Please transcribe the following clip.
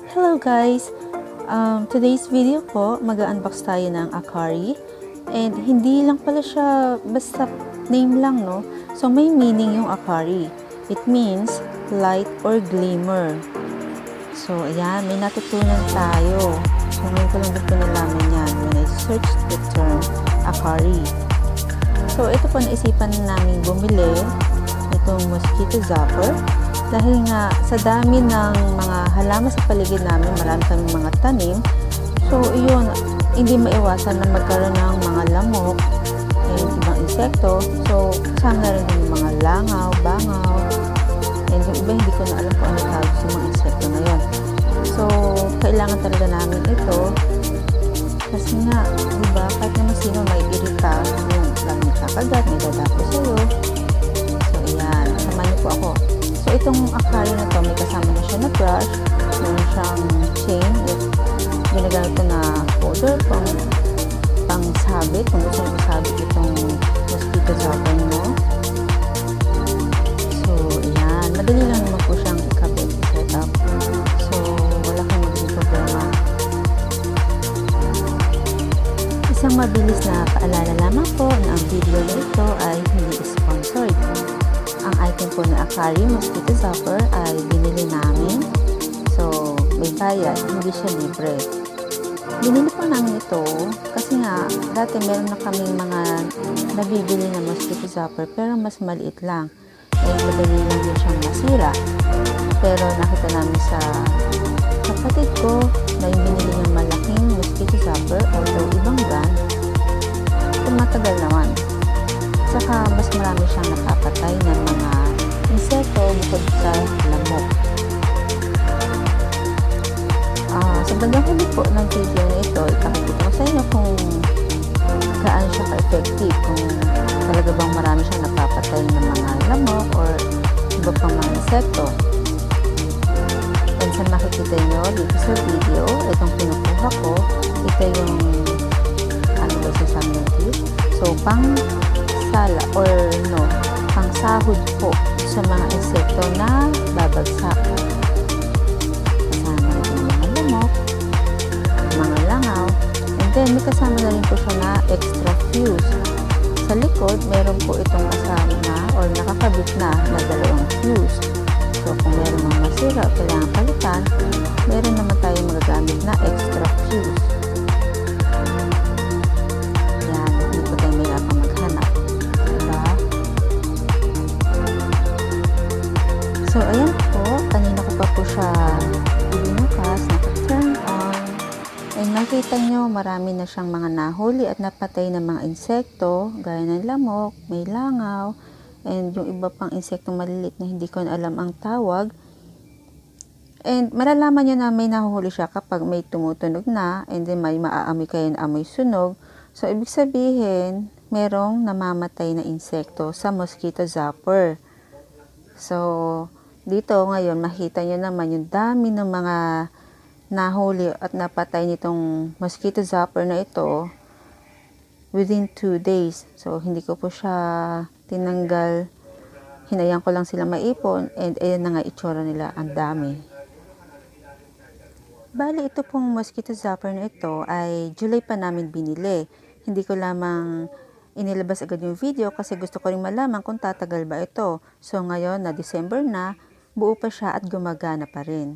Hello guys! Today's video po, mag-unbox tayo ng Akari. And hindi lang pala siya basta name lang, no? So may meaning yung Akari. It means light or glimmer. So ayan, may natutunan tayo. So ngayon ko lang gusto nalaman yan when I searched the term Akari. So ito po, naisipan namin bumili itong Mosquito Zapper. Dahil nga sa dami ng mga halaman sa paligid namin, marami kaming mga tanim. So yun, hindi maiwasan na magkaroon ng mga lamok and ibang insekto. So kasama na rin yung mga langaw, bangaw, and yung iba hindi ko na alam kung ano tawag sa mga insekto na yun. So kailangan talaga namin ito kasi nga, diba, kahit naman sino may irita, yung lang nagkakagat, may dadapo sa'yo. So ayan, samahan niyo po ako. So itong Akari na to, may kasama na siya na brush, meron siyang chain, ginagamit ko na folder pang sabit, kung gusto nyo sabit itong Mosquito Zapper mo. So ayan, madali lang naman po siyang ikabit, set up. So wala kang magiging problema. Isang mabilis na paalala lamang po na ang video na ito ay hindi sponsored. Ang item po na Akari Mosquito Zapper ay binili namin. So, may bayad, hindi siya libre. Binili po namin ito kasi nga, dati meron na kaming mga nabibili na Mosquito Zapper pero mas maliit lang. Eh, madali lang din siyang masira. Pero nakita namin sa kapatid ko na yung binili ng malaking Mosquito Zapper, although ibang brand, tumatagal naman. Saka mas marami siyang napapatay ng mga insekto bukod sa lamok. Sa bandang huli po ng video na ito, ipakikita ko sa inyo kung gaano siya ka-effective, kung talaga bang marami siyang napapatay ng mga lamok or iba pang mga insekto. And sa makikita nyo dito sa video, itong pinukuha ko, ito yung ano ba sasabi ng tip? So, pang sala or no, pang sahod po sa mga insekto na babagsak. Kasama rin yung mga lamok, mga langaw, and then may kasama na rin po siya na extra fuse. Sa likod, meron po itong kasama na or nakakabit na dalawang fuse. So kung meron mga masira o kailangan palitan, meron naman tayong magagamit na extra fuse. Yan, hindi po tayo mahirapang maghanap. So, ayan po, kanina ko pa po siya binukas, naka-turn on. And nakita nyo, marami na siyang mga nahuli at napatay na mga insekto, gaya ng lamok, may langaw, and yung iba pang insekto malilit na hindi ko na alam ang tawag. And malalaman nyo na may nahuhuli siya kapag may tumutunog na, and then may maaamoy kayo na amoy sunog. So, ibig sabihin, merong namamatay na insekto sa Mosquito Zapper. So, dito ngayon, makita nyo naman yung dami ng mga nahuli at napatay nitong Mosquito Zapper na ito within 2 days. So, hindi ko po siya tinanggal. Hinayang ko lang sila maipon and ayan na nga itsura nila. Ang dami. Bali, ito pong Mosquito Zapper na ito ay July pa namin binili. Hindi ko lamang inilabas agad yung video kasi gusto ko rin malaman kung tatagal ba ito. So, ngayon na December na, buo pa siya at gumagana pa rin.